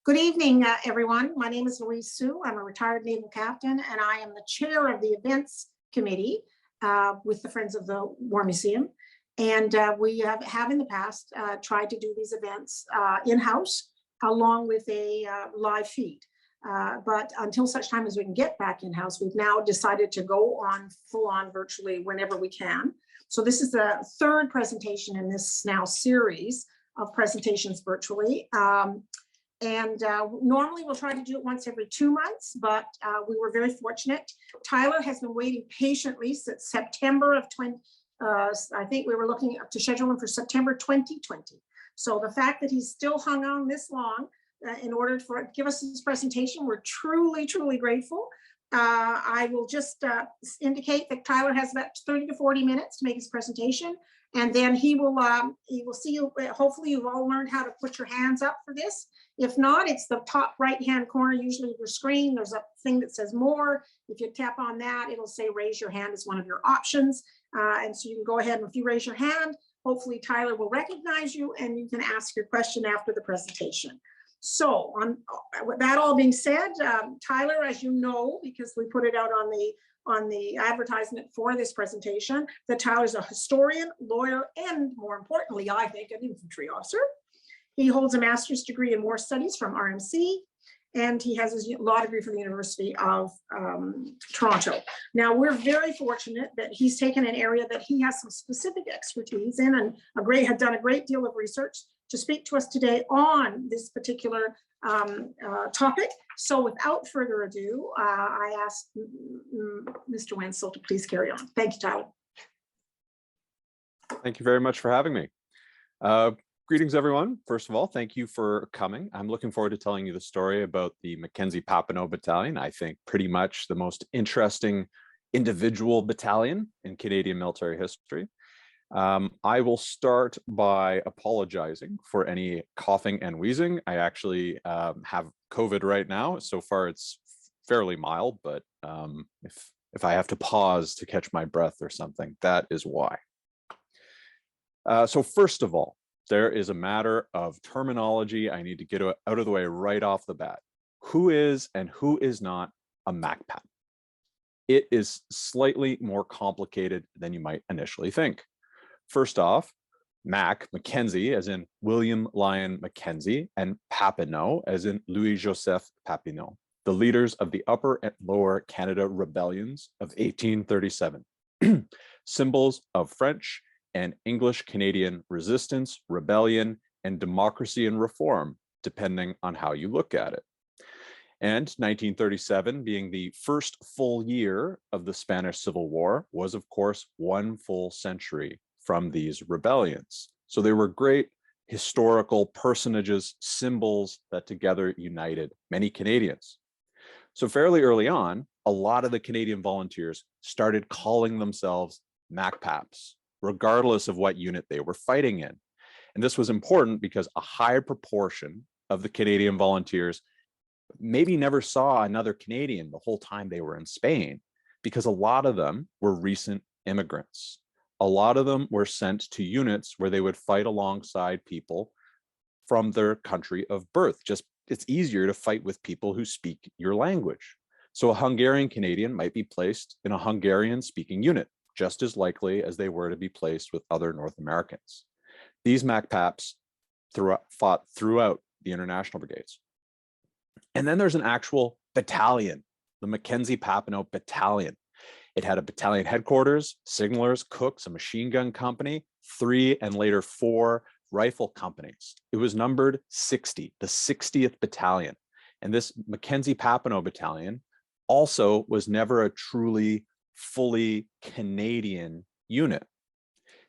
Good evening, everyone. My name is Louise Sue. I'm a retired naval captain, and I am the chair of the events committee with the Friends of the War Museum. And we have in the past tried to do these events in-house along with a live feed. But until such time as we can get back in-house, we've now decided to go on full-on virtually whenever we can. So this is the third presentation in this now series of presentations virtually. Normally we'll try to do it once every 2 months, but we were very fortunate. Tyler has been waiting patiently since September of I think we were looking up to schedule him for September 2020. So the fact that he's still hung on this long in order to give us this presentation, we're truly, truly grateful. I will just indicate that Tyler has about 30 to 40 minutes to make his presentation, and then he will see you. Hopefully you've all learned how to put your hands up for this. If not, it's the top right-hand corner usually of your screen. There's a thing that says more. If you tap on that, it'll say raise your hand as one of your options. And so you can go ahead, and if you raise your hand, hopefully Tyler will recognize you and you can ask your question after the presentation. So with that all being said, Tyler, as you know, because we put it out on the advertisement for this presentation, that Tyler's a historian, lawyer, and more importantly, I think, an infantry officer. He holds a master's degree in war studies from RMC, and he has his law degree from the University of Toronto. Now, we're very fortunate that he's taken an area that he has some specific expertise in and had done a great deal of research to speak to us today on this particular topic. So without further ado, I ask Mr. Wentzell to please carry on. Thank you, Tyler. Thank you very much for having me. Greetings, everyone. First of all, thank you for coming. I'm looking forward to telling you the story about the Mackenzie-Papineau Battalion. I think pretty much the most interesting individual battalion in Canadian military history. I will start by apologizing for any coughing and wheezing. I actually have COVID right now. So far, it's fairly mild, but if I have to pause to catch my breath or something, that is why. So first of all, there is a matter of terminology I need to get out of the way right off the bat. Who is and who is not a MacPap? It is slightly more complicated than you might initially think. First off, Mackenzie, as in William Lyon Mackenzie, and Papineau, as in Louis-Joseph Papineau, the leaders of the Upper and Lower Canada rebellions of 1837, symbols of French and English-Canadian resistance, rebellion, and democracy and reform, depending on how you look at it. And 1937, being the first full year of the Spanish Civil War, was of course 1 full century from these rebellions. So they were great historical personages, symbols that together united many Canadians. So fairly early on, a lot of the Canadian volunteers started calling themselves MacPaps, regardless of what unit they were fighting in. And this was important because a high proportion of the Canadian volunteers maybe never saw another Canadian the whole time they were in Spain, because a lot of them were recent immigrants. A lot of them were sent to units where they would fight alongside people from their country of birth. It's easier to fight with people who speak your language. So a Hungarian Canadian might be placed in a Hungarian speaking unit, just as likely as they were to be placed with other North Americans. These MacPaps fought throughout the international brigades. And then there's an actual battalion, the Mackenzie-Papineau Battalion. It had a battalion headquarters, signalers, cooks, a machine gun company, 3 and later 4 rifle companies. It was numbered 60, the 60th battalion. And this Mackenzie-Papineau Battalion also was never a truly fully Canadian unit.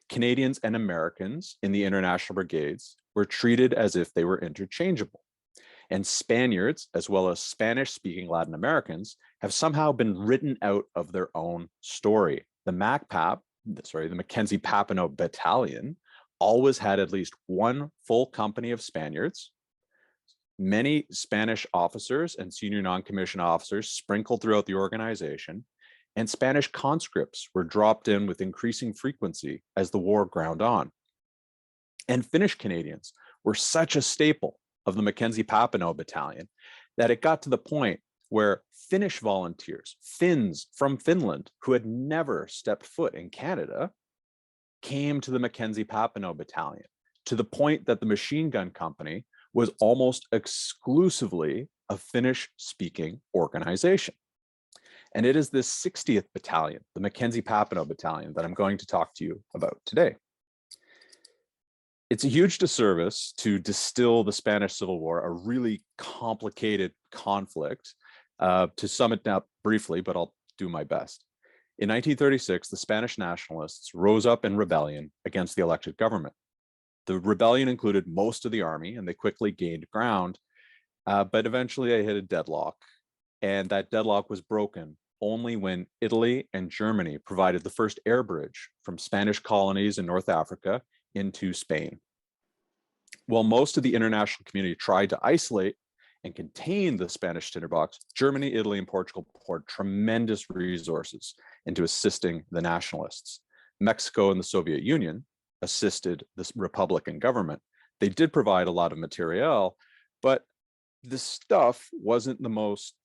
Canadians and Americans in the international brigades were treated as if they were interchangeable. And Spaniards, as well as Spanish-speaking Latin Americans, have somehow been written out of their own story. The Mackenzie-Papineau Battalion always had at least 1 full company of Spaniards, many Spanish officers and senior non-commissioned officers sprinkled throughout the organization, and Spanish conscripts were dropped in with increasing frequency as the war ground on. And Finnish Canadians were such a staple of the Mackenzie-Papineau Battalion that it got to the point where Finnish volunteers, Finns from Finland, who had never stepped foot in Canada, came to the Mackenzie-Papineau Battalion, to the point that the machine gun company was almost exclusively a Finnish-speaking organization. And it is this 60th Battalion, the Mackenzie-Papineau Battalion, that I'm going to talk to you about today. It's a huge disservice to distill the Spanish Civil War, a really complicated conflict, to sum it up briefly, but I'll do my best. In 1936, the Spanish nationalists rose up in rebellion against the elected government. The rebellion included most of the army, and they quickly gained ground, but eventually they hit a deadlock, and that deadlock was broken only when Italy and Germany provided the first air bridge from Spanish colonies in North Africa into Spain. While most of the international community tried to isolate and contain the Spanish tinderbox, Germany, Italy, and Portugal poured tremendous resources into assisting the nationalists. Mexico and the Soviet Union assisted the Republican government. They did provide a lot of materiel, but this stuff wasn't the most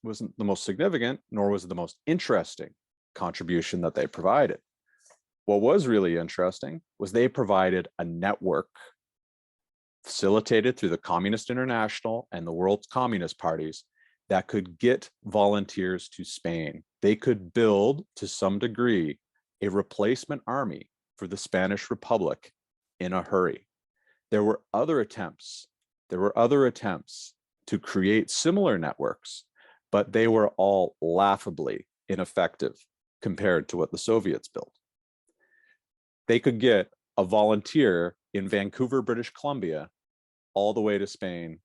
significant, nor was it the most interesting contribution that they provided. What was really interesting was they provided a network facilitated through the Communist International and the world's communist parties that could get volunteers to Spain. They could build, to some degree, a replacement army for the Spanish Republic in a hurry. There were other attempts to create similar networks, but they were all laughably ineffective compared to what the Soviets built. They could get a volunteer in Vancouver, British Columbia, all the way to Spain,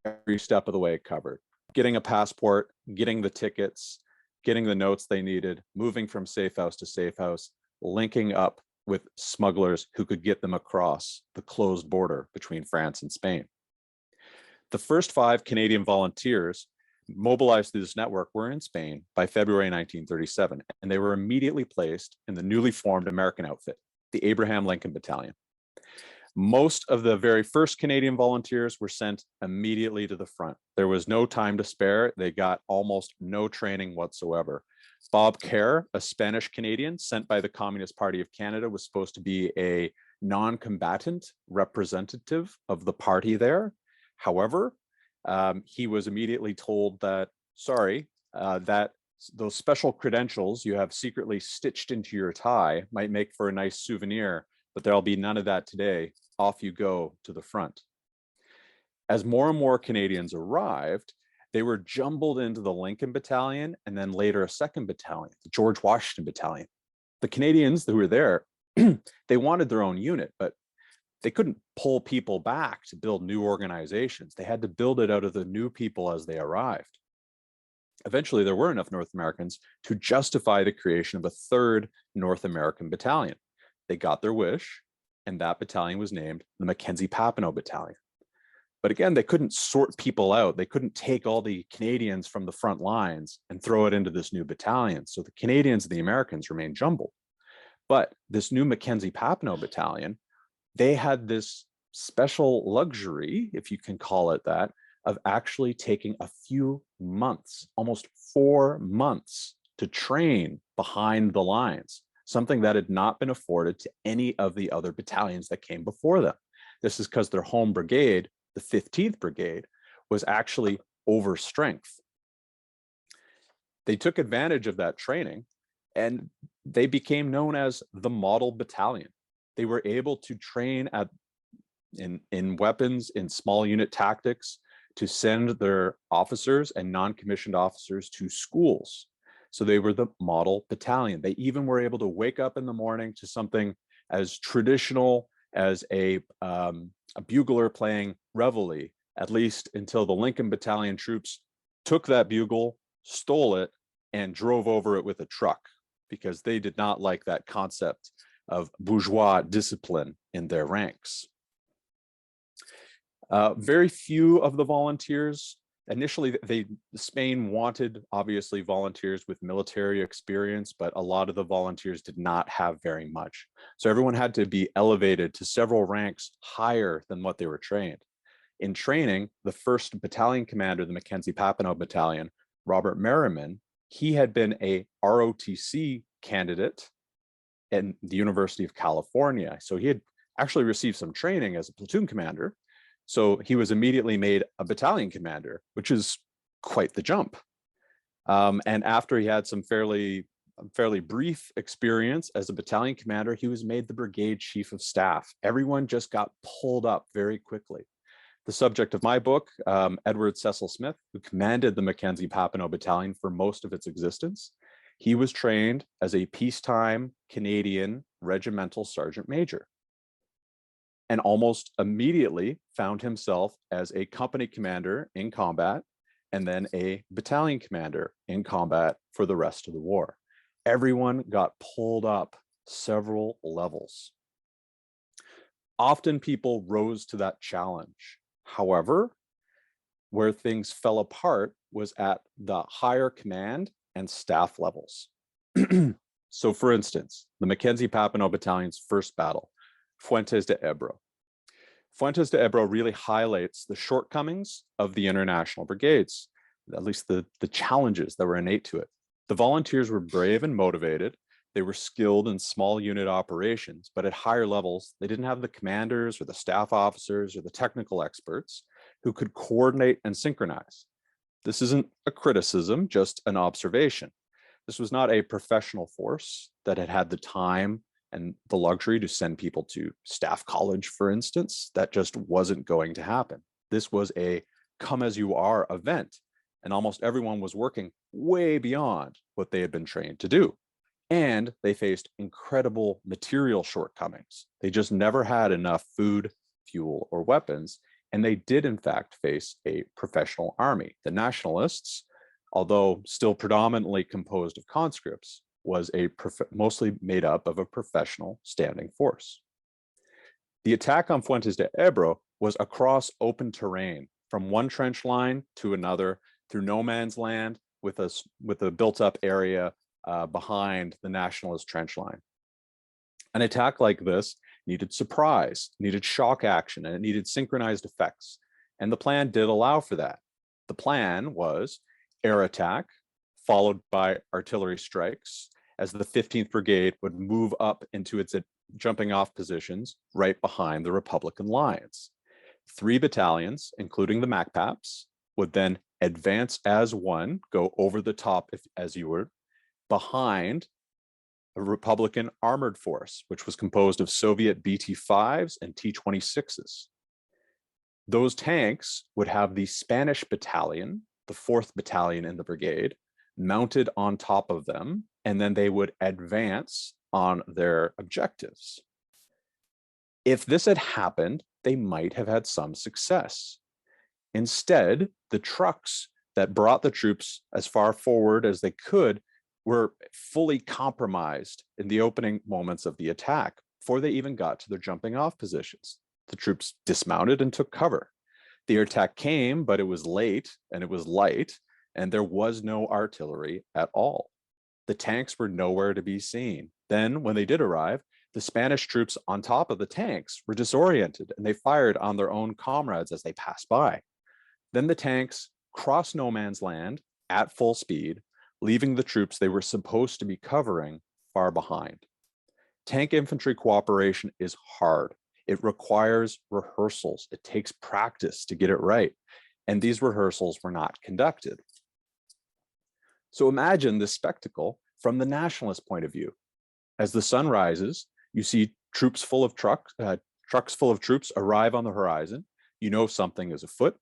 every step of the way covered. Getting a passport, getting the tickets, getting the notes they needed, moving from safe house to safe house, linking up with smugglers who could get them across the closed border between France and Spain. The first 5 Canadian volunteers mobilized through this network were in Spain by February 1937, and they were immediately placed in the newly formed American outfit, the Abraham Lincoln Battalion. Most of the very first Canadian volunteers were sent immediately to the front. There was no time to spare. They got almost no training whatsoever. Bob Kerr, a Spanish Canadian sent by the Communist Party of Canada, was supposed to be a non-combatant representative of the party there. However, he was immediately told that, sorry, that those special credentials you have secretly stitched into your tie might make for a nice souvenir, but there'll be none of that today. Off you go to the front. As more and more Canadians arrived, they were jumbled into the Lincoln Battalion and then later a second battalion, the George Washington Battalion. The Canadians who were there, they wanted their own unit, but they couldn't pull people back to build new organizations. They had to build it out of the new people as they arrived. Eventually, there were enough North Americans to justify the creation of a 3rd North American battalion. They got their wish, and that battalion was named the Mackenzie-Papineau Battalion. But again, they couldn't sort people out. They couldn't take all the Canadians from the front lines and throw it into this new battalion. So the Canadians and the Americans remained jumbled. But this new Mackenzie-Papineau Battalion, they had this special luxury, if you can call it that, of actually taking a few months, almost 4 months, to train behind the lines, something that had not been afforded to any of the other battalions that came before them. This is because their home brigade, the 15th Brigade, was actually over strength. They took advantage of that training, and they became known as the Model Battalion. They were able to train in weapons, in small unit tactics, to send their officers and non-commissioned officers to schools. So they were the Model Battalion. They even were able to wake up in the morning to something as traditional as a bugler playing reveille, at least until the Lincoln Battalion troops took that bugle, stole it, and drove over it with a truck, because they did not like that concept of bourgeois discipline in their ranks. Very few of the volunteers Initially, Spain wanted, obviously, volunteers with military experience, but a lot of the volunteers did not have very much. So everyone had to be elevated to several ranks higher than what they were trained. In training, the first battalion commander, the Mackenzie-Papineau Battalion, Robert Merriman, he had been a ROTC candidate in the University of California. So he had actually received some training as a platoon commander. So he was immediately made a battalion commander, which is quite the jump. And after he had some fairly brief experience as a battalion commander, he was made the brigade chief of staff. Everyone just got pulled up very quickly. The subject of my book, Edward Cecil-Smith, who commanded the Mackenzie-Papineau Battalion for most of its existence, he was trained as a peacetime Canadian regimental sergeant major, and almost immediately found himself as a company commander in combat and then a battalion commander in combat for the rest of the war. Everyone got pulled up several levels. Often people rose to that challenge. However, where things fell apart was at the higher command and staff levels. So for instance, the Mackenzie-Papineau Battalion's first battle, Fuentes de Ebro. Fuentes de Ebro really highlights the shortcomings of the international brigades, at least the challenges that were innate to it. The volunteers were brave and motivated. They were skilled in small unit operations, but at higher levels, they didn't have the commanders or the staff officers or the technical experts who could coordinate and synchronize. This isn't a criticism, just an observation. This was not a professional force that had had the time and the luxury to send people to staff college, for instance. That just wasn't going to happen. This was a come as you are event, and almost everyone was working way beyond what they had been trained to do. And they faced incredible material shortcomings. They just never had enough food, fuel, or weapons. And they did, in fact, face a professional army. The Nationalists, although still predominantly composed of conscripts, was mostly made up of a professional standing force. The attack on Fuentes de Ebro was across open terrain, from one trench line to another, through no man's land, with a built-up area behind the Nationalist trench line. An attack like this needed surprise, needed shock action, and it needed synchronized effects. And the plan did allow for that. The plan was air attack, followed by artillery strikes, as the 15th Brigade would move up into its jumping off positions right behind the Republican lines. 3 battalions, including the MacPaps, would then advance as one, go over the top, as you were, behind a Republican armored force, which was composed of Soviet BT-5s and T-26s. Those tanks would have the Spanish battalion, the 4th battalion in the brigade, mounted on top of them, and then they would advance on their objectives. If this had happened, they might have had some success. Instead, the trucks that brought the troops as far forward as they could were fully compromised in the opening moments of the attack before they even got to their jumping off positions. The troops dismounted and took cover. The attack came, but it was late and it was light, and there was no artillery at all. The tanks were nowhere to be seen. Then, when they did arrive, the Spanish troops on top of the tanks were disoriented and they fired on their own comrades as they passed by. Then the tanks crossed no man's land at full speed, leaving the troops they were supposed to be covering far behind. Tank infantry cooperation is hard. It requires rehearsals. It takes practice to get it right. And these rehearsals were not conducted. So imagine this spectacle from the nationalist point of view. As the sun rises, you see trucks full of troops arrive on the horizon. You know something is afoot.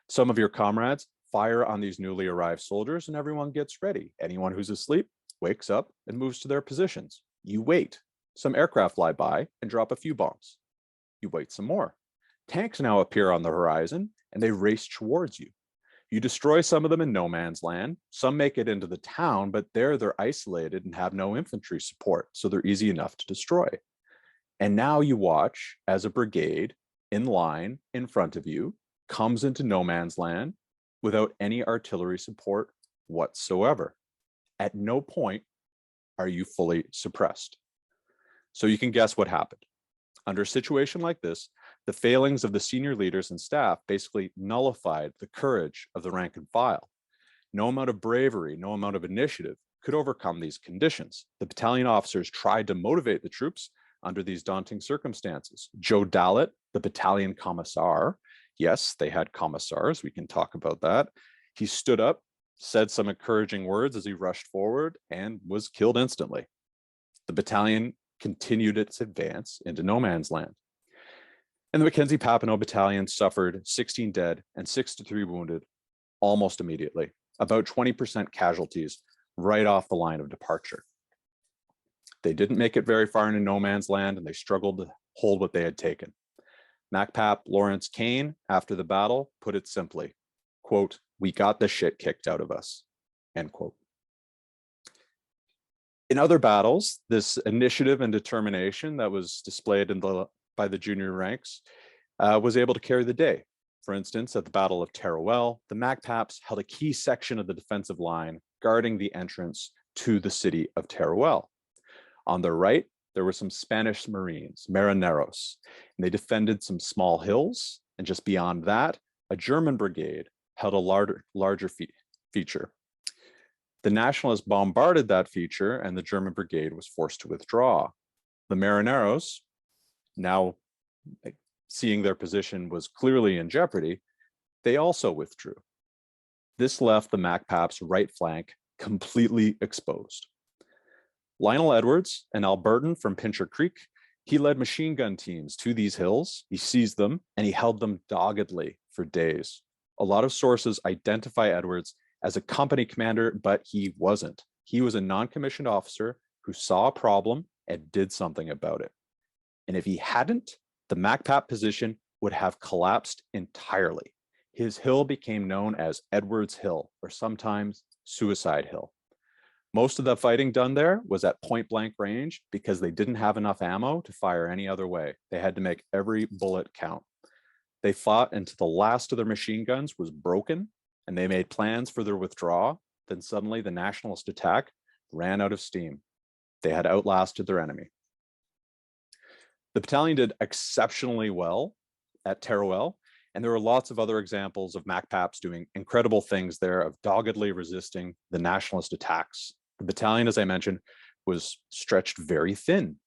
Some of your comrades fire on these newly arrived soldiers and everyone gets ready. Anyone who's asleep wakes up and moves to their positions. You wait. Some aircraft fly by and drop a few bombs. You wait some more. Tanks now appear on the horizon and they race towards you. You destroy some of them in no man's land. Some make it into the town, but there they're isolated and have no infantry support, so they're easy enough to destroy. And now you watch as a brigade in line in front of you comes into no man's land, without any artillery support whatsoever. At no point are you fully suppressed. So you can guess what happened. Under a situation like this, the failings of the senior leaders and staff basically nullified the courage of the rank and file. No amount of bravery, no amount of initiative could overcome these conditions. The battalion officers tried to motivate the troops under these daunting circumstances. Joe Dallett, the battalion commissar, yes, they had commissars, we can talk about that. He stood up, said some encouraging words as he rushed forward, and was killed instantly. The battalion continued its advance into no man's land. And the Mackenzie-Papineau Battalion suffered 16 dead and 63 wounded almost immediately, about 20% casualties right off the line of departure. They didn't make it very far into no man's land, and they struggled to hold what they had taken. MacPap Lawrence Kane, after the battle, put it simply, quote, "We got the shit kicked out of us," end quote. In other battles, this initiative and determination that was displayed by the junior ranks was able to carry the day. For instance, at the Battle of Teruel, the MacPaps held a key section of the defensive line guarding the entrance to the city of Teruel. On the right, there were some Spanish Marines, marineros, and they defended some small hills. And just beyond that, a German brigade held a larger feature. The Nationalists bombarded that feature, and the German brigade was forced to withdraw. The marineros, now seeing their position was clearly in jeopardy, they also withdrew. This left the MacPaps' right flank completely exposed. Lionel Edwards, an Albertan from Pincher Creek, he led machine gun teams to these hills, he seized them, and he held them doggedly for days. A lot of sources identify Edwards as a company commander, but he wasn't. He was a non-commissioned officer who saw a problem and did something about it. And if he hadn't, the MacPap position would have collapsed entirely. His hill became known as Edwards Hill, or sometimes Suicide Hill. Most of the fighting done there was at point blank range because they didn't have enough ammo to fire any other way. They had to make every bullet count. They fought until the last of their machine guns was broken, and they made plans for their withdrawal. Then suddenly the Nationalist attack ran out of steam. They had outlasted their enemy. The battalion did exceptionally well at Teruel, and there were lots of other examples of MacPaps doing incredible things there, of doggedly resisting the Nationalist attacks. The battalion, as I mentioned, was stretched very thin.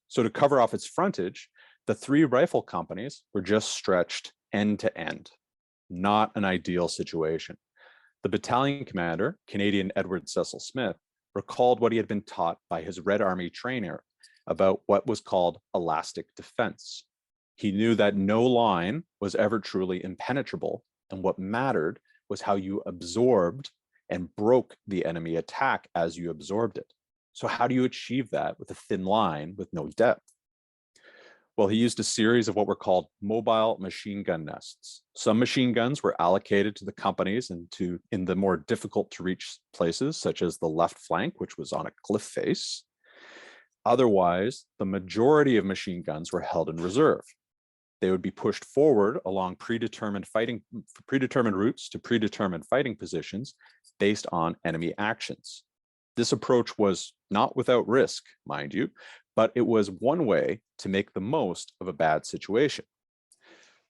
So to cover off its frontage, the three rifle companies were just stretched end to end. Not an ideal situation. The battalion commander, Canadian Edward Cecil-Smith, recalled what he had been taught by his Red Army trainer about what was called elastic defense. He knew that no line was ever truly impenetrable, and what mattered was how you absorbed and broke the enemy attack as you absorbed it. So how do you achieve that with a thin line with no depth? Well, he used a series of what were called mobile machine gun nests. Some machine guns were allocated to the companies and in the more difficult to reach places, such as the left flank, which was on a cliff face. Otherwise, the majority of machine guns were held in reserve. They would be pushed forward along predetermined routes to predetermined fighting positions based on enemy actions. This approach was not without risk, mind you, but it was one way to make the most of a bad situation.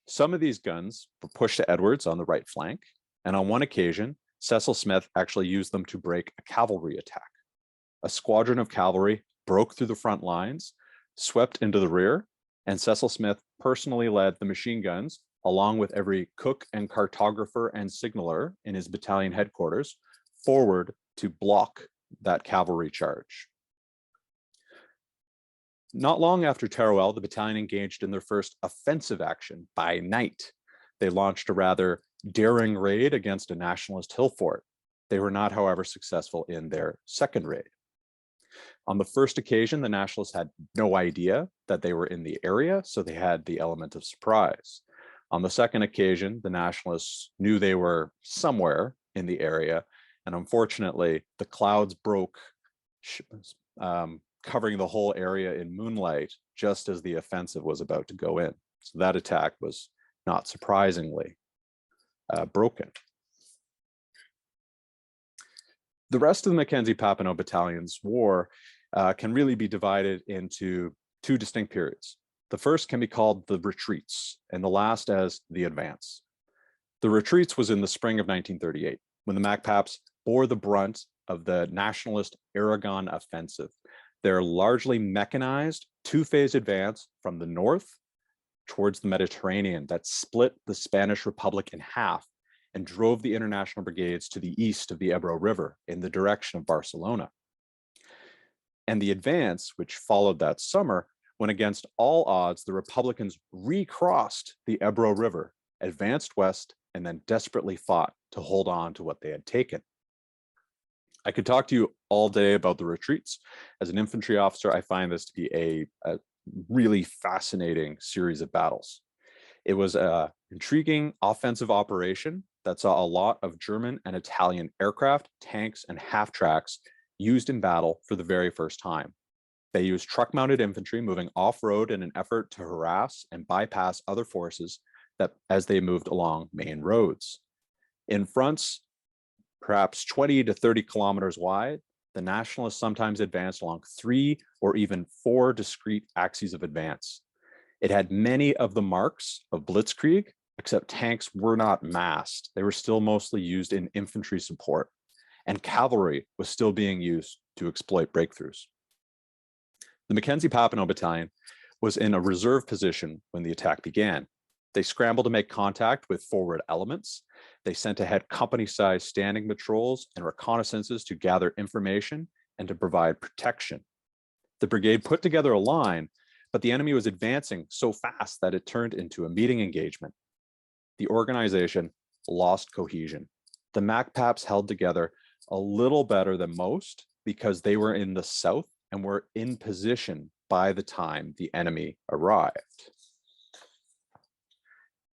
Some of these guns were pushed to Edwards on the right flank, and on one occasion, Cecil-Smith actually used them to break a cavalry attack. A squadron of cavalry broke through the front lines, swept into the rear, and Cecil-Smith personally led the machine guns, along with every cook and cartographer and signaler in his battalion headquarters, forward to block that cavalry charge. Not long after Teruel, the battalion engaged in their first offensive action by night. They launched a rather daring raid against a Nationalist hill fort. They were not, however, successful in their second raid. On the first occasion, the Nationalists had no idea that they were in the area, so they had the element of surprise. On the second occasion, the Nationalists knew they were somewhere in the area, and unfortunately, the clouds broke, covering the whole area in moonlight just as the offensive was about to go in. So that attack was not surprisingly broken. The rest of the Mackenzie-Papineau Battalion's war can really be divided into two distinct periods. The first can be called the retreats, and the last as the advance. The retreats was in the spring of 1938, when the MacPaps bore the brunt of the nationalist Aragon offensive. Their largely mechanized two-phase advance from the north towards the Mediterranean that split the Spanish Republic in half and drove the international brigades to the east of the Ebro River in the direction of Barcelona. And the advance, which followed that summer, when against all odds, the Republicans recrossed the Ebro River, advanced west, and then desperately fought to hold on to what they had taken. I could talk to you all day about the retreats. As an infantry officer, I find this to be a really fascinating series of battles. It was an intriguing offensive operation that saw a lot of German and Italian aircraft, tanks, and half-tracks used in battle for the very first time. They used truck-mounted infantry moving off-road in an effort to harass and bypass other forces that as they moved along main roads. In fronts, perhaps 20 to 30 kilometers wide, the Nationalists sometimes advanced along 3 or even 4 discrete axes of advance. It had many of the marks of blitzkrieg, except tanks were not massed. They were still mostly used in infantry support, and cavalry was still being used to exploit breakthroughs. The Mackenzie-Papineau Battalion was in a reserve position when the attack began. They scrambled to make contact with forward elements. They sent ahead company-sized standing patrols and reconnaissances to gather information and to provide protection. The brigade put together a line, but the enemy was advancing so fast that it turned into a meeting engagement. The organization lost cohesion. The MacPaps held together a little better than most because they were in the south and were in position by the time the enemy arrived.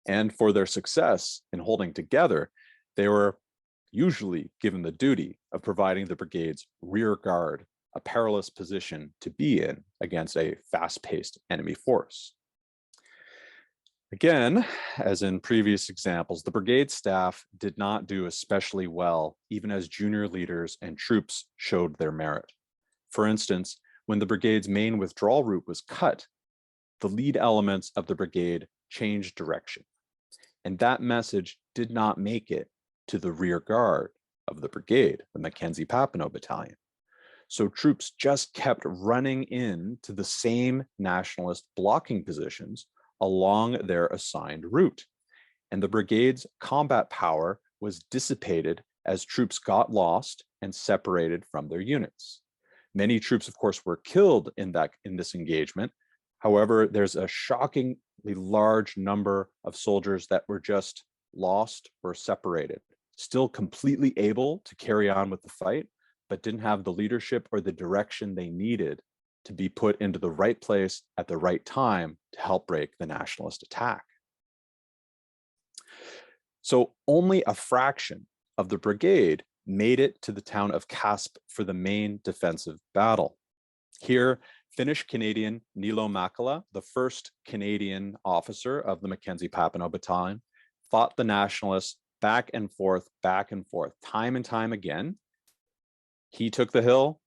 And for their success in holding together, they were usually given the duty of providing the brigade's rear guard, a perilous position to be in against a fast-paced enemy force. Again, as in previous examples, the brigade staff did not do especially well, even as junior leaders and troops showed their merit. For instance, when the brigade's main withdrawal route was cut, the lead elements of the brigade changed direction. And that message did not make it to the rear guard of the brigade, the Mackenzie-Papineau Battalion. So troops just kept running into the same nationalist blocking positions along their assigned route. And the brigade's combat power was dissipated as troops got lost and separated from their units. Many troops, of course, were killed in this engagement. However, there's a shockingly large number of soldiers that were just lost or separated, still completely able to carry on with the fight, but didn't have the leadership or the direction they needed to be put into the right place at the right time to help break the nationalist attack. So only a fraction of the brigade made it to the town of Kasp for the main defensive battle. Here, Finnish Canadian Niilo Makala, the first Canadian officer of the Mackenzie-Papineau Battalion, fought the nationalists back and forth, time and time again. He took the hill,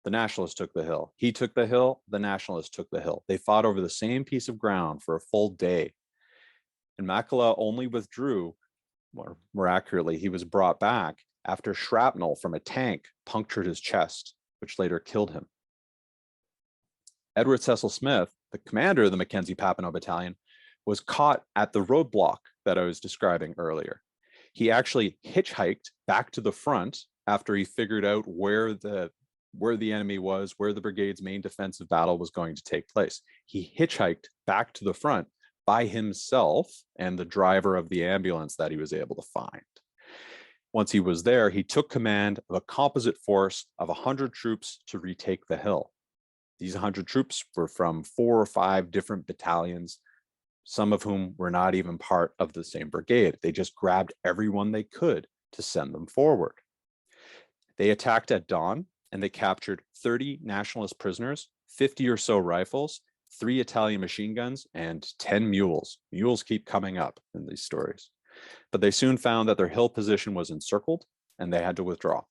the nationalists took the hill. He took the hill, the nationalists took the hill. They fought over the same piece of ground for a full day. And Makala only withdrew, or more accurately, he was brought back after shrapnel from a tank punctured his chest, which later killed him. Edward Cecil-Smith, the commander of the Mackenzie-Papineau Battalion, was caught at the roadblock that I was describing earlier. He actually hitchhiked back to the front after he figured out where the enemy was, where the brigade's main defensive battle was going to take place. He hitchhiked back to the front by himself and the driver of the ambulance that he was able to find. Once he was there, he took command of a composite force of 100 troops to retake the hill. These 100 troops were from 4 or 5 different battalions, some of whom were not even part of the same brigade. They just grabbed everyone they could to send them forward. They attacked at dawn, and they captured 30 nationalist prisoners, 50 or so rifles, 3 Italian machine guns, and 10 mules. Mules keep coming up in these stories. But they soon found that their hill position was encircled, and they had to withdraw.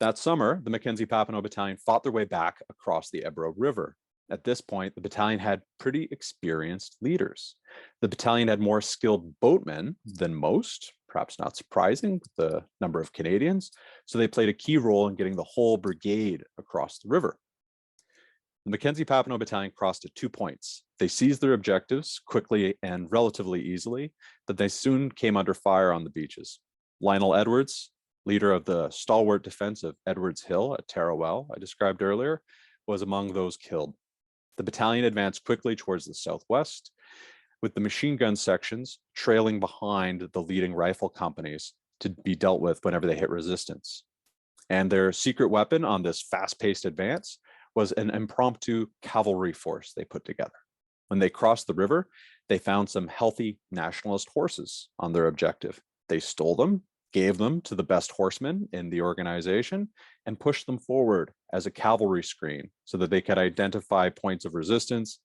That summer, the Mackenzie-Papineau Battalion fought their way back across the Ebro River. At this point, the battalion had pretty experienced leaders. The battalion had more skilled boatmen than most, perhaps not surprising with the number of Canadians, so they played a key role in getting the whole brigade across the river. The Mackenzie-Papineau Battalion crossed at 2 points. They seized their objectives quickly and relatively easily, but they soon came under fire on the beaches. Lionel Edwards, leader of the stalwart defense of Edwards Hill at Teruel, I described earlier, was among those killed. The battalion advanced quickly towards the southwest, with the machine gun sections trailing behind the leading rifle companies to be dealt with whenever they hit resistance. And their secret weapon on this fast-paced advance was an impromptu cavalry force they put together. When they crossed the river, they found some healthy nationalist horses on their objective. They stole them, gave them to the best horsemen in the organization, and pushed them forward as a cavalry screen so that they could identify points of resistance,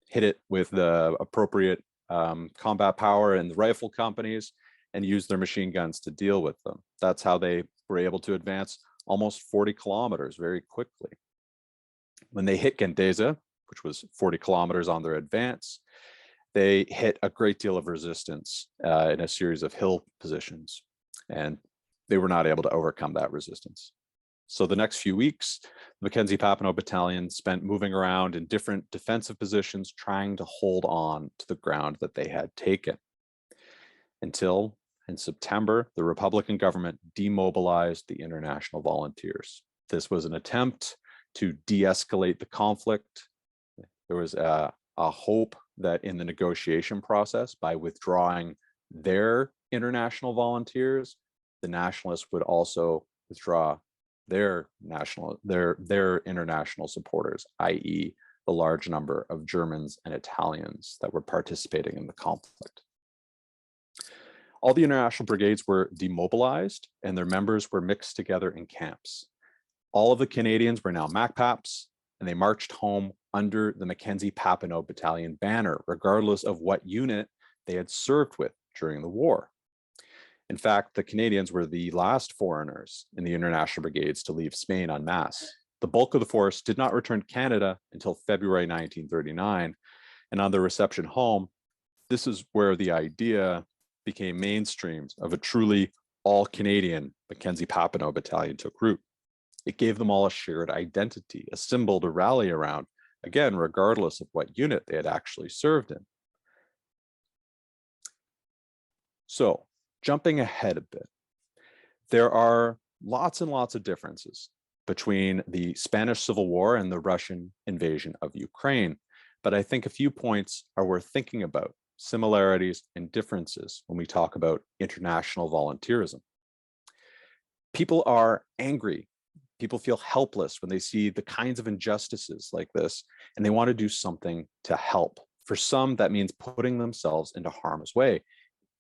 hit it with the appropriate combat power in the rifle companies, and use their machine guns to deal with them. That's how they were able to advance almost 40 kilometers very quickly. When they hit Gendeza, which was 40 kilometers on their advance, they hit a great deal of resistance in a series of hill positions, and they were not able to overcome that resistance. So the next few weeks, the Mackenzie-Papineau Battalion spent moving around in different defensive positions, trying to hold on to the ground that they had taken. Until in September, the Republican government demobilized the International Volunteers. This was an attempt to de-escalate the conflict. There was a hope that in the negotiation process, by withdrawing their international volunteers, the nationalists would also withdraw their international supporters, i.e. the large number of Germans and Italians that were participating in the conflict. All the international brigades were demobilized and their members were mixed together in camps. All of the Canadians were now MacPaps, and they marched home under the Mackenzie-Papineau Battalion banner, regardless of what unit they had served with during the war. In fact, the Canadians were the last foreigners in the international brigades to leave Spain en masse. The bulk of the force did not return to Canada until February 1939, and on their reception home, this is where the idea became mainstream of a truly all-Canadian Mackenzie-Papineau Battalion took root. It gave them all a shared identity, a symbol to rally around, again, regardless of what unit they had actually served in. So, jumping ahead a bit, there are lots and lots of differences between the Spanish Civil War and the Russian invasion of Ukraine, but I think a few points are worth thinking about, similarities and differences when we talk about international volunteerism. People are angry. People feel helpless when they see the kinds of injustices like this, and they want to do something to help. For some, that means putting themselves into harm's way,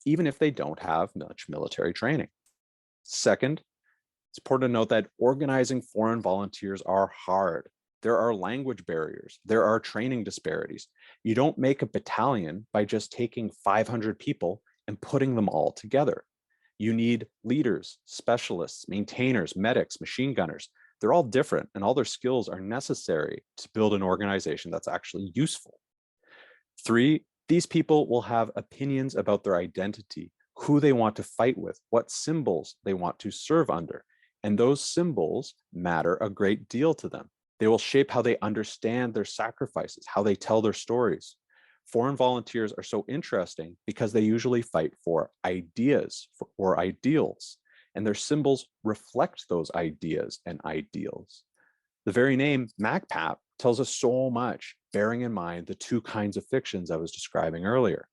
even if they don't have much military training. Second, it's important to note that organizing foreign volunteers are hard. There are language barriers. There are training disparities. You don't make a battalion by just taking 500 people and putting them all together. You need leaders, specialists, maintainers, medics, machine gunners. They're all different, and all their skills are necessary to build an organization that's actually useful. Three, these people will have opinions about their identity, who they want to fight with, what symbols they want to serve under, and those symbols matter a great deal to them. They will shape how they understand their sacrifices, how they tell their stories. Foreign volunteers are so interesting because they usually fight for ideas or ideals, and their symbols reflect those ideas and ideals. The very name MacPap tells us so much, bearing in mind the two kinds of fictions I was describing earlier.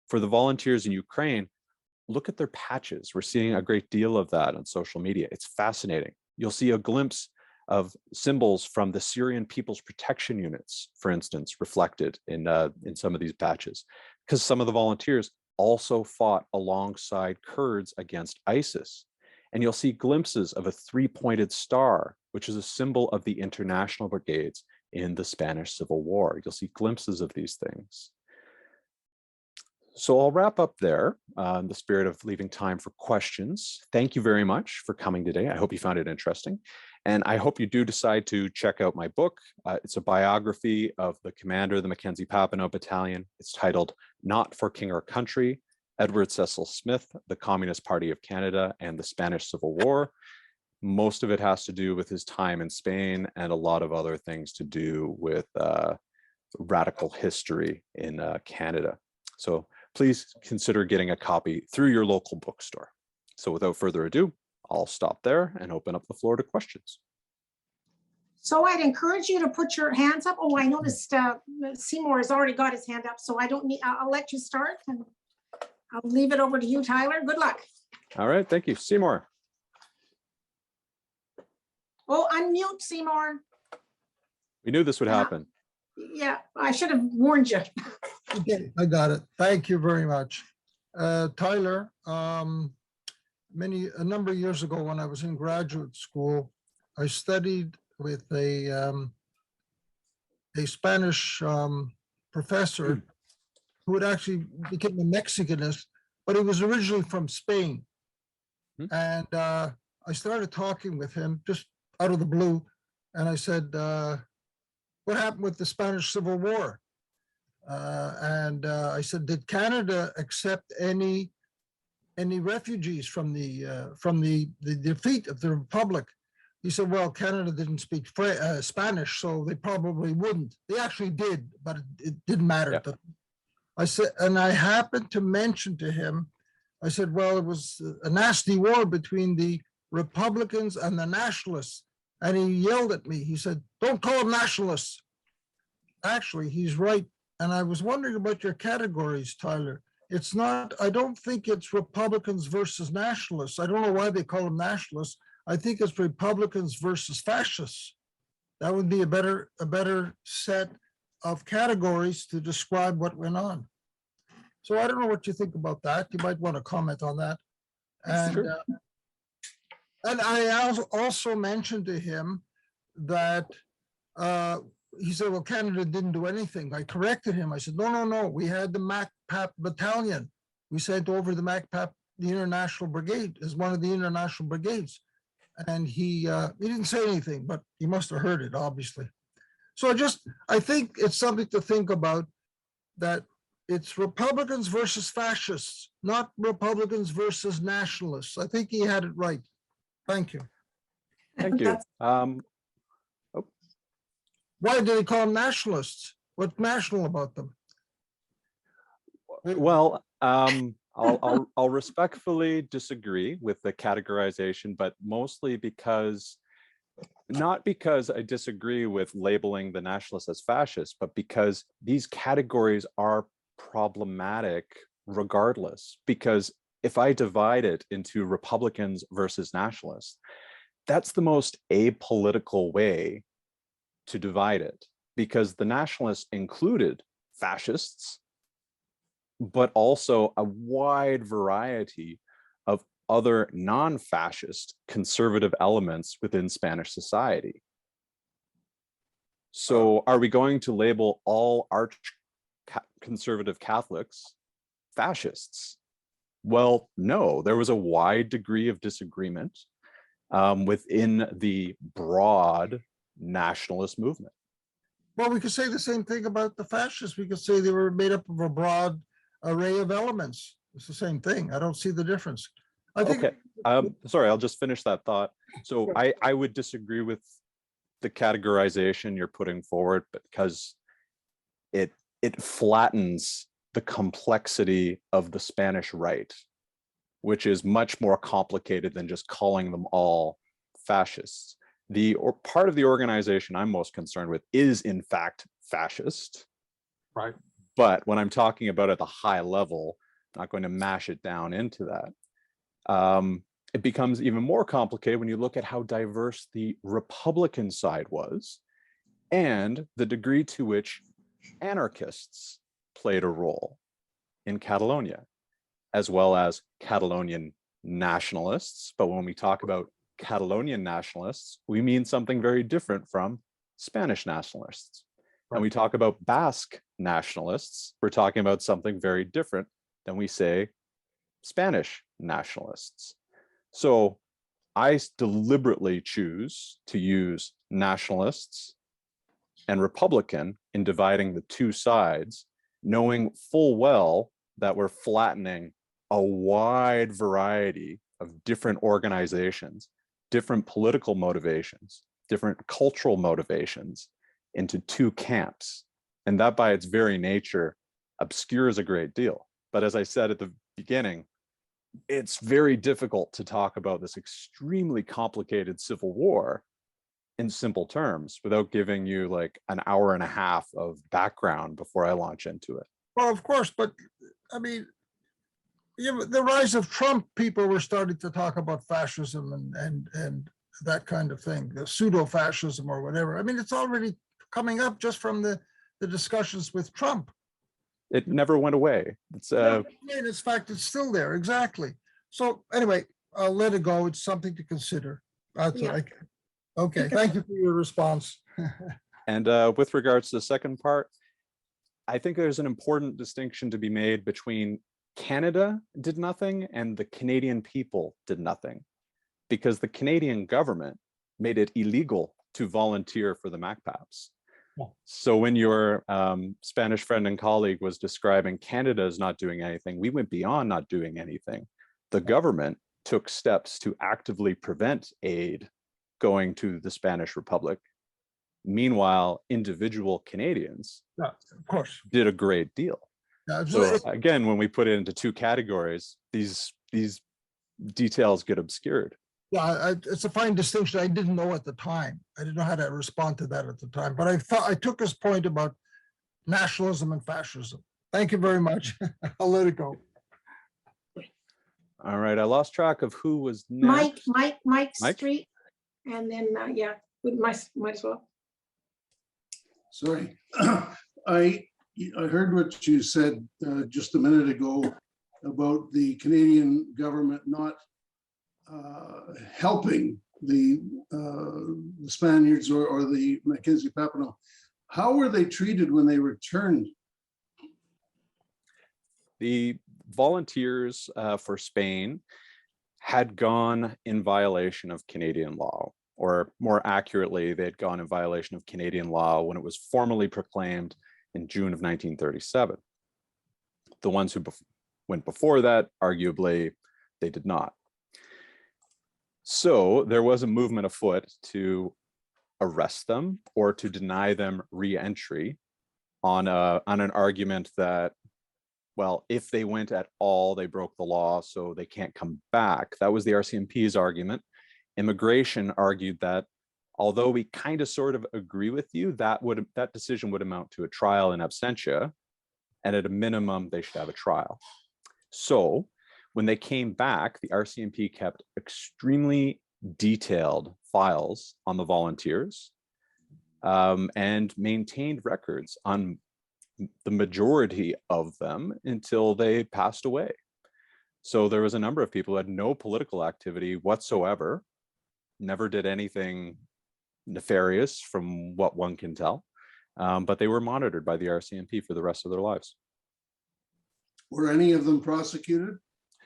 For the volunteers in Ukraine, look at their patches. We're seeing a great deal of that on social media. It's fascinating. You'll see a glimpse of symbols from the Syrian People's Protection Units, for instance, reflected in some of these patches, because some of the volunteers also fought alongside Kurds against ISIS. And you'll see glimpses of a three-pointed star, which is a symbol of the international brigades in the Spanish Civil War. You'll see glimpses of these things. So I'll wrap up there in the spirit of leaving time for questions. Thank you very much for coming today. I hope you found it interesting. And I hope you do decide to check out my book. It's a biography of the commander of the Mackenzie-Papineau Battalion. It's titled Not for King or Country, Edward Cecil-Smith, the Communist Party of Canada and the Spanish Civil War. Most of it has to do with his time in Spain and a lot of other things to do with radical history in Canada. So please consider getting a copy through your local bookstore. So without further ado, I'll stop there and open up the floor to questions. So I'd encourage you to put your hands up. Oh, I noticed Seymour has already got his hand up, so I don't need, I'll let you start and I'll leave it over to you, Tyler. Good luck. All right, thank you. Seymour. Oh, unmute Seymour. We knew this would happen. Yeah, I should have warned you. Okay, I got it. Thank you very much. Tyler, a number of years ago when I was in graduate school, I studied with a Spanish professor who had actually become a Mexicanist, but he was originally from Spain. And I started talking with him just out of the blue. And I said, what happened with the Spanish Civil War? I said, did Canada accept any refugees from the defeat of the Republic? He said, well, Canada didn't speak Spanish, so they probably wouldn't. They actually did, but it didn't matter. Yeah. I said, and I happened to mention to him, I said, well, it was a nasty war between the Republicans and the nationalists. And he yelled at me. He said, don't call them nationalists. Actually, he's right. And I was wondering about your categories, Tyler. It's not, I don't think it's Republicans versus nationalists. I don't know why they call them nationalists. I think it's Republicans versus fascists. That would be a better set of categories to describe what went on. So I don't know what you think about that. You might want to comment on that. And I also mentioned to him that he said, well, Canada didn't do anything. I corrected him. I said, no. We had the Mac-Pap Battalion. We sent over the Mac-Pap, the International Brigade, as one of the international brigades. And he didn't say anything, but he must have heard it, obviously. So I think it's something to think about, that it's Republicans versus fascists, not Republicans versus nationalists. I think he had it right. Thank you. Thank you. Why do they call them nationalists? What's national about them? Well, I'll respectfully disagree with the categorization, but mostly not because I disagree with labeling the nationalists as fascists, but because these categories are problematic regardless. Because if I divide it into Republicans versus nationalists, that's the most apolitical way to divide it, because the nationalists included fascists, but also a wide variety of other non-fascist conservative elements within Spanish society. So are we going to label all arch conservative Catholics fascists? Well, no, there was a wide degree of disagreement within the broad nationalist movement. Well, we could say the same thing about the fascists. We could say they were made up of a broad array of elements. It's the same thing. I don't see the difference. I think. Okay. Sorry, I'll just finish that thought. So I would disagree with the categorization you're putting forward, because it flattens the complexity of the Spanish right, which is much more complicated than just calling them all fascists. Part of the organization I'm most concerned with is in fact fascist. Right. But when I'm talking about at the high level, I'm not going to mash it down into that. It becomes even more complicated when you look at how diverse the Republican side was and the degree to which anarchists played a role in Catalonia, as well as Catalonian nationalists. But when we talk about Catalonian nationalists, we mean something very different from Spanish nationalists. Right. And we talk about Basque nationalists, we're talking about something very different then we say Spanish nationalists. So I deliberately choose to use nationalists and Republican in dividing the two sides, knowing full well that we're flattening a wide variety of different organizations, different political motivations, different cultural motivations into two camps. And that by its very nature obscures a great deal. But as I said at the beginning, it's very difficult to talk about this extremely complicated civil war in simple terms without giving you like an hour and a half of background before I launch into it. Well, of course, but I mean, the rise of Trump, people were starting to talk about fascism and that kind of thing, the pseudo-fascism or whatever. I mean, it's already coming up just from the discussions with Trump. It never went away. It's in fact, it's still there, exactly. So anyway, I'll let it go. It's something to consider. That's Yeah. Okay, thank you for your response. And with regards to the second part, I think there's an important distinction to be made between Canada did nothing and the Canadian people did nothing, because the Canadian government made it illegal to volunteer for the MACPAPs. Yeah. So when your Spanish friend and colleague was describing Canada is not doing anything, we went beyond not doing anything. The government took steps to actively prevent aid going to the Spanish Republic. Meanwhile, individual Canadians Yeah, of course. did a great deal. Yeah, So again, when we put it into two categories, these details get obscured. yeah, it's a fine distinction. I didn't know at the time. I didn't know how to respond to that at the time, but I took his point about nationalism and fascism. Thank you very much. I'll let it go. All right, I lost track of who was next. Mike Mike? Street, and then, yeah, we might as well. Sorry, I heard what you said just a minute ago about the Canadian government not helping the Spaniards or the Mackenzie-Papineau. How were they treated when they returned? The volunteers for Spain had gone in violation of Canadian law, or more accurately, they had gone in violation of Canadian law when it was formally proclaimed in June of 1937. The ones who went before that, arguably, they did not. So there was a movement afoot to arrest them or to deny them re-entry on an argument that, well, if they went at all, they broke the law, so they can't come back. That was the RCMP's argument. Immigration argued that, although we kind of sort of agree with you, that decision would amount to a trial in absentia, and at a minimum, they should have a trial. So when they came back, the RCMP kept extremely detailed files on the volunteers and maintained records on the majority of them until they passed away. So there was a number of people who had no political activity whatsoever, never did anything nefarious from what one can tell, but they were monitored by the RCMP for the rest of their lives. Were any of them prosecuted?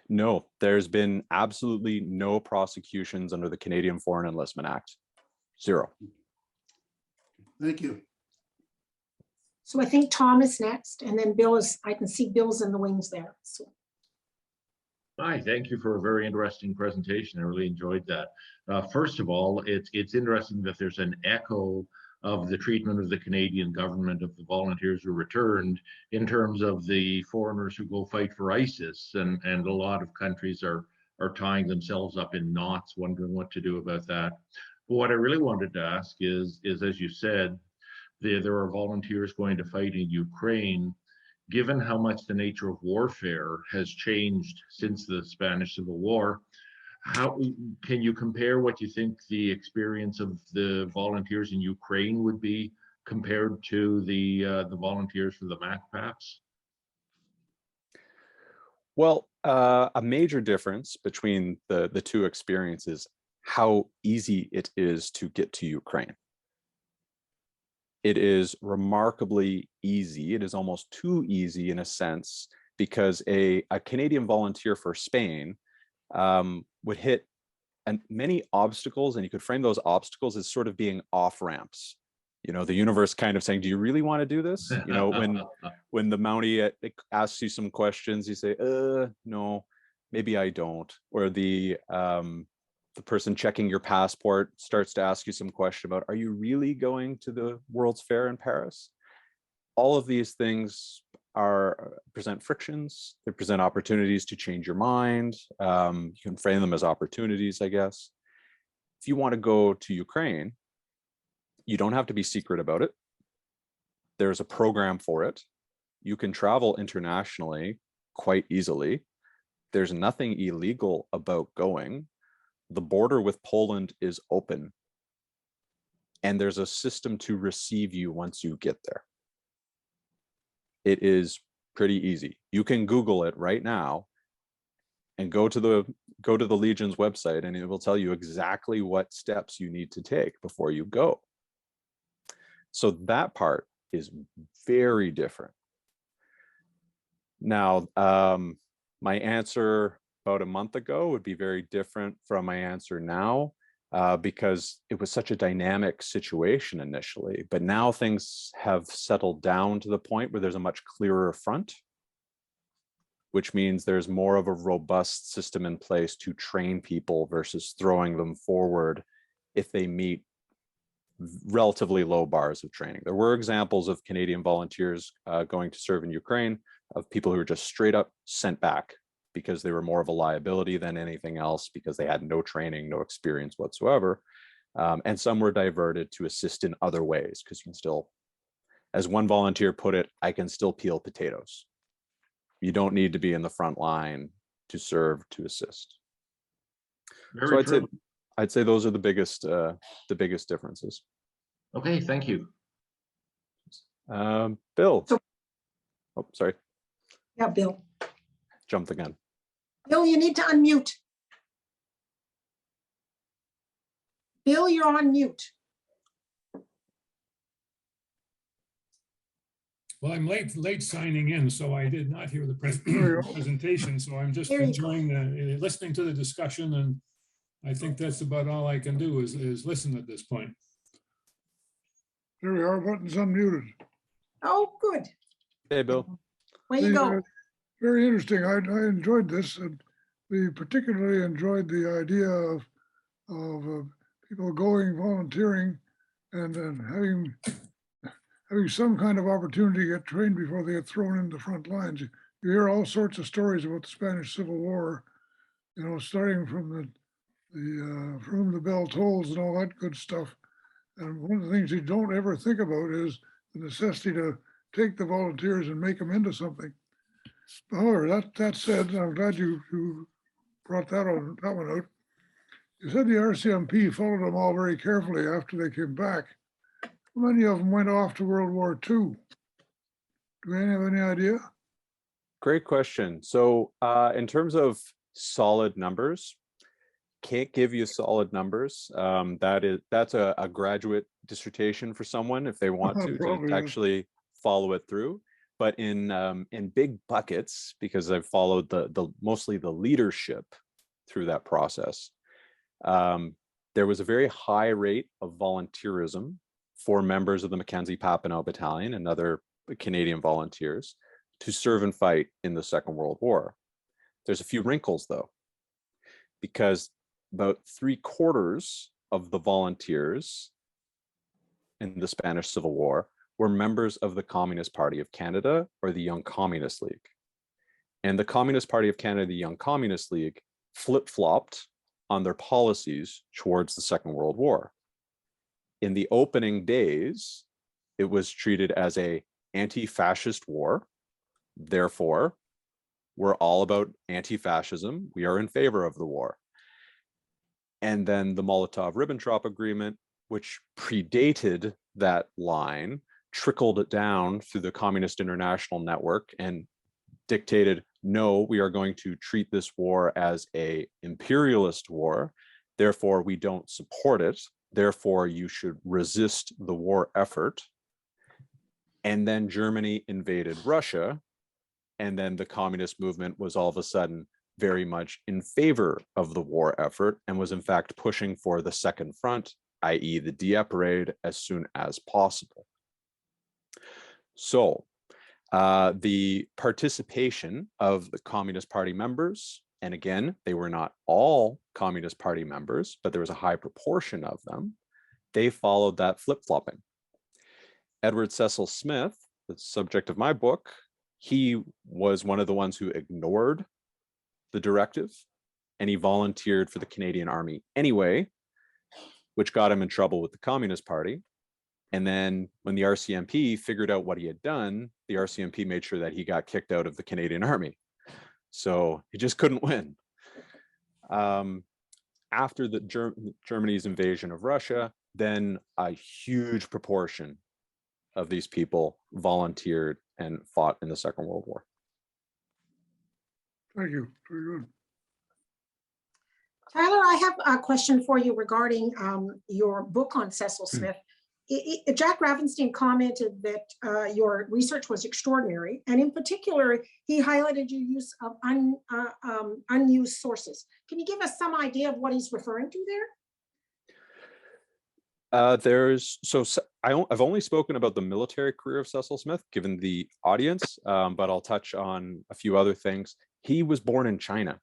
No, there's been absolutely no prosecutions under the Canadian Foreign Enlistment Act. Zero. Thank you. So I think Tom is next, and then Bill is, I can see Bill's in the wings there. So. Hi, thank you for a very interesting presentation. I really enjoyed that. First of all, it's interesting that there's an echo of the treatment of the Canadian government of the volunteers who returned in terms of the foreigners who go fight for ISIS, and a lot of countries are tying themselves up in knots, wondering what to do about that. But what I really wanted to ask is as you said, there are volunteers going to fight in Ukraine. Given how much the nature of warfare has changed since the Spanish Civil War, how can you compare what you think the experience of the volunteers in Ukraine would be compared to the volunteers for the MACPAPs? Well, a major difference between the two experiences, how easy it is to get to Ukraine. It is remarkably easy. It is almost too easy in a sense because a Canadian volunteer for Spain would hit many obstacles, and you could frame those obstacles as sort of being off ramps. You know, the universe kind of saying, do you really want to do this? You know, when the Mountie asks you some questions, you say, no, maybe I don't. Or the person checking your passport starts to ask you some question about, are you really going to the World's Fair in Paris? All of these things present frictions. They present opportunities to change your mind. You can frame them as opportunities, I guess. If you want to go to Ukraine, you don't have to be secret about it. There's a program for it. You can travel internationally quite easily. There's nothing illegal about going. The border with Poland is open. And there's a system to receive you once you get there. It is pretty easy. You can Google it right now and go to the Legion's website, and it will tell you exactly what steps you need to take before you go. So that part is very different. Now, my answer about a month ago would be very different from my answer now, because it was such a dynamic situation initially, but now things have settled down to the point where there's a much clearer front, which means there's more of a robust system in place to train people versus throwing them forward if they meet relatively low bars of training. There were examples of Canadian volunteers going to serve in Ukraine, of people who were just straight up sent back because they were more of a liability than anything else, because they had no training, no experience whatsoever. And some were diverted to assist in other ways, because you can still, as one volunteer put it, I can still peel potatoes. You don't need to be in the front line to serve, to assist. Very So true. I'd say those are the biggest differences. Okay, thank you. Bill. So- Oh, sorry. Yeah, Bill. Jump the gun. Bill, you need to unmute. Bill, you're on mute. Well, I'm late signing in, so I did not hear the presentation. So I'm just There you go. enjoying listening to the discussion, and I think that's about all I can do is listen at this point. There we are, button's unmuted. Oh, good. Hey, Bill. Way you go. Very interesting. I enjoyed this, and we particularly enjoyed the idea of people going volunteering and having some kind of opportunity to get trained before they get thrown into the front lines. You hear all sorts of stories about the Spanish Civil War, you know, starting from the bell tolls and all that good stuff. And one of the things you don't ever think about is the necessity to take the volunteers and make them into something. However, that said, I'm glad you brought that one out. You said the RCMP followed them all very carefully after they came back. How many of them went off to World War II? Do we have any idea? Great question. So in terms of solid numbers, can't give you solid numbers. That's a graduate dissertation for someone if they want to actually follow it through. But in big buckets, because I've followed mostly the leadership through that process, there was a very high rate of volunteerism for members of the Mackenzie-Papineau Battalion and other Canadian volunteers to serve and fight in the Second World War. There's a few wrinkles though, because about 3/4 of the volunteers in the Spanish Civil War were members of the Communist Party of Canada or the Young Communist League. And the Communist Party of Canada, the Young Communist League, flip-flopped on their policies towards the Second World War. In the opening days, it was treated as an anti-fascist war. Therefore, we're all about anti-fascism. We are in favor of the war. And then the Molotov-Ribbentrop Agreement, which predated that line, trickled it down through the Communist International Network and dictated, no, we are going to treat this war as an imperialist war. Therefore, we don't support it. Therefore, you should resist the war effort. And then Germany invaded Russia. And then the communist movement was all of a sudden very much in favor of the war effort and was in fact pushing for the second front, i.e. the Dieppe raid, as soon as possible. So the participation of the Communist Party members, and again, they were not all Communist Party members, but there was a high proportion of them, they followed that flip-flopping. Edward Cecil-Smith, the subject of my book, he was one of the ones who ignored the directive, and he volunteered for the Canadian Army anyway, which got him in trouble with the Communist Party. And then when the RCMP figured out what he had done, the RCMP made sure that he got kicked out of the Canadian Army. So he just couldn't win. After Germany's invasion of Russia, then a huge proportion of these people volunteered and fought in the Second World War. Thank you. Very good. Tyler, I have a question for you regarding your book on Cecil-Smith. Jack Ravenstein commented that your research was extraordinary, and in particular, he highlighted your use of unused sources. Can you give us some idea of what he's referring to there? I've only spoken about the military career of Cecil-Smith, given the audience, but I'll touch on a few other things. He was born in China.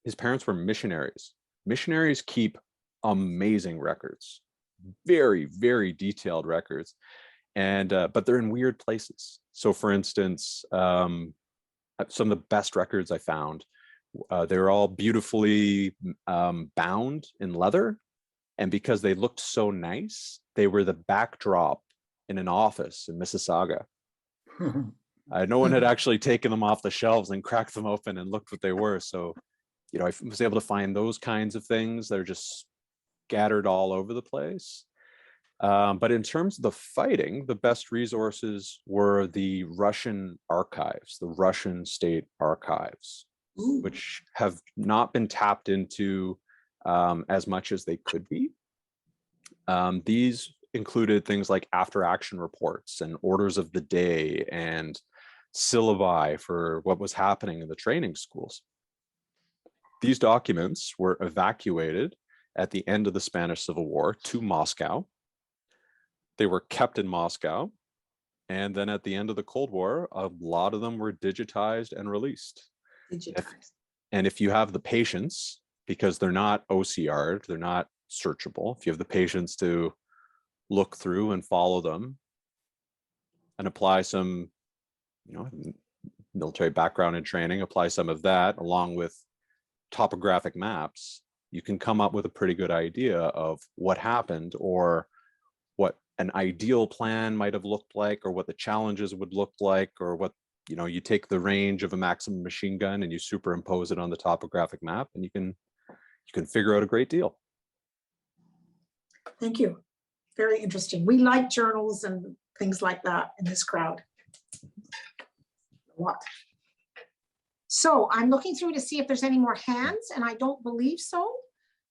His parents were missionaries. Missionaries keep amazing records, very, very detailed records, and but they're in weird places. So, for instance, some of the best records I found, they were all beautifully bound in leather. And because they looked so nice, they were the backdrop in an office in Mississauga. No one had actually taken them off the shelves and cracked them open and looked what they were. So, you know, I was able to find those kinds of things that are just scattered all over the place. But in terms of the fighting, the best resources were the Russian archives, the Russian state archives, which have not been tapped into as much as they could be. These included things like after action reports and orders of the day and syllabi for what was happening in the training schools. These documents were evacuated at the end of the Spanish Civil War to Moscow. They were kept in Moscow. And then at the end of the Cold War, a lot of them were digitized and released. And if you have the patience, because they're not OCR'd, they're not searchable. If you have the patience to look through and follow them and apply some, you know, military background and training, apply some of that along with topographic maps, you can come up with a pretty good idea of what happened or what an ideal plan might have looked like, or what the challenges would look like, or what, you know, you take the range of a Maxim machine gun and you superimpose it on the topographic map, and you can figure out a great deal. Thank you. Very interesting. We like journals and things like that in this crowd. A lot. So I'm looking through to see if there's any more hands, and I don't believe so.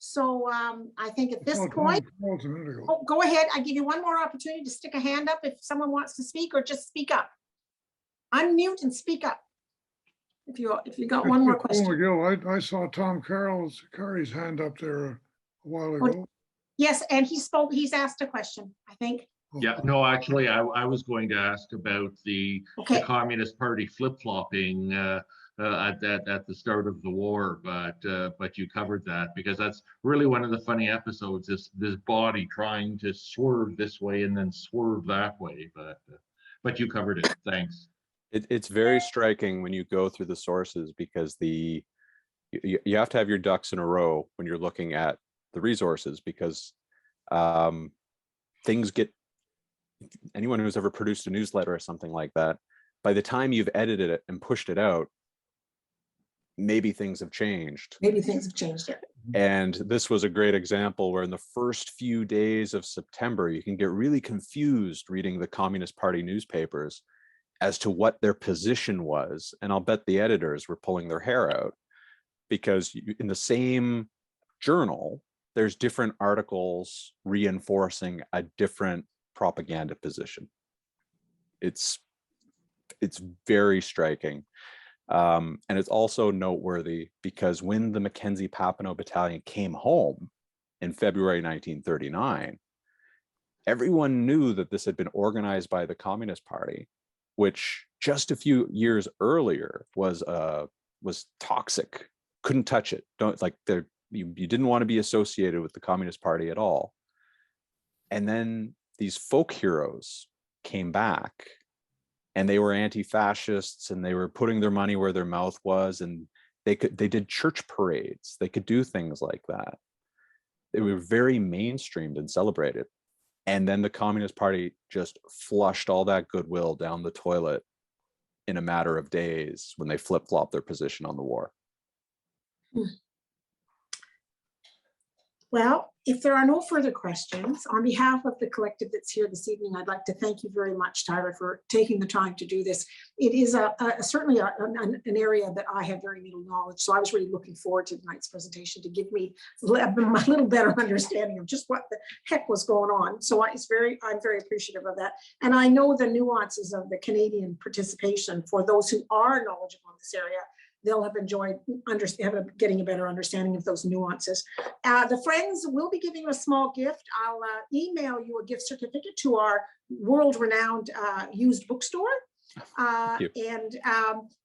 So I think at this point, oh, go ahead. I give you one more opportunity to stick a hand up if someone wants to speak, or just speak up. Unmute and speak up. If you got one more question. McGill, I saw Tom Curry's hand up there a while ago. Yes, and he spoke. He's asked a question, I think. Yeah, no, actually, I was going to ask about the Communist Party flip-flopping at the start of the war, but you covered that, because that's really one of the funny episodes, this body trying to swerve this way and then swerve that way, but you covered it. Thanks. It's very striking when you go through the sources, because you have to have your ducks in a row when you're looking at the resources, because things get, anyone who's ever produced a newsletter or something like that, by the time you've edited it and pushed it out, maybe things have changed. Maybe things have changed. Yeah. And this was a great example where in the first few days of September, you can get really confused reading the Communist Party newspapers as to what their position was. And I'll bet the editors were pulling their hair out, because in the same journal, there's different articles reinforcing a different propaganda position. It's it's very striking. And it's also noteworthy because when the Mackenzie-Papineau Battalion came home in February 1939, everyone knew that this had been organized by the Communist Party, which just a few years earlier was toxic. Couldn't touch it. You didn't want to be associated with the Communist Party at all. And then these folk heroes came back, and they were anti-fascists, and they were putting their money where their mouth was, and they did church parades. They could do things like that. They were very mainstreamed and celebrated. And then the Communist Party just flushed all that goodwill down the toilet in a matter of days when they flip-flopped their position on the war. Well, if there are no further questions, on behalf of the collective that's here this evening, I'd like to thank you very much, Tyler, for taking the time to do this. It is certainly an area that I have very little knowledge, so I was really looking forward to tonight's presentation to give me a little better understanding of just what the heck was going on. So I'm very appreciative of that. And I know the nuances of the Canadian participation for those who are knowledgeable in this area. They'll have enjoyed getting a better understanding of those nuances. The friends will be giving you a small gift. I'll email you a gift certificate to our world-renowned used bookstore.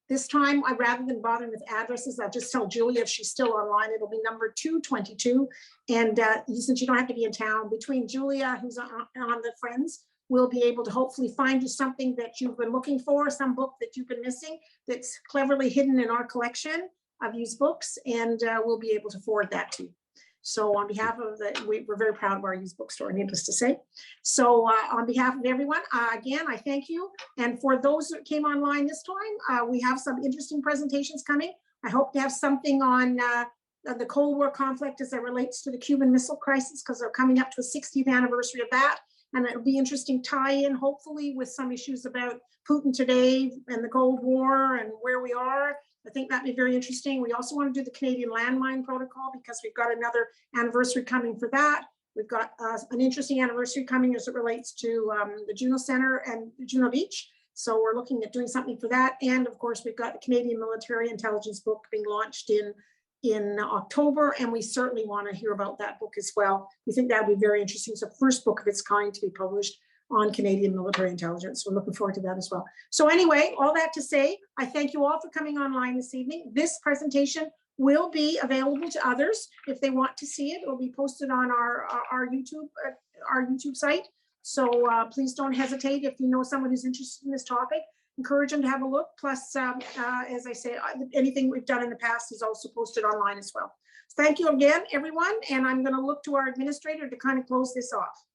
This time, rather than bothering with addresses, I'll just tell Julia if she's still online. It'll be number 222. And since you don't have to be in town, between Julia, who's on the friends, we'll be able to hopefully find you something that you've been looking for, some book that you've been missing that's cleverly hidden in our collection of used books, and we'll be able to forward that to you. So on behalf of we're very proud of our used bookstore, needless to say. So on behalf of everyone, again, I thank you. And for those that came online this time, we have some interesting presentations coming. I hope to have something on the Cold War conflict as it relates to the Cuban Missile Crisis, because they're coming up to a 60th anniversary of that. And it'll be interesting tie-in, hopefully, with some issues about Putin today and the Cold War and where we are. I think that'd be very interesting. We also want to do the Canadian landmine protocol because we've got another anniversary coming for that. We've got an interesting anniversary coming as it relates to the Juno Center and Juno Beach. So we're looking at doing something for that. And of course, we've got the Canadian Military Intelligence book being launched in October, and we certainly want to hear about that book as well. We think that would be very interesting. It's the first book of its kind to be published on Canadian military intelligence. We're looking forward to that as well. So anyway, all that to say, I thank you all for coming online this evening. This presentation will be available to others if they want to see it. It will be posted on our YouTube site. So please don't hesitate if you know someone who's interested in this topic. Encourage them to have a look. Plus, as I say, anything we've done in the past is also posted online as well. Thank you again, everyone. And I'm going to look to our administrator to kind of close this off.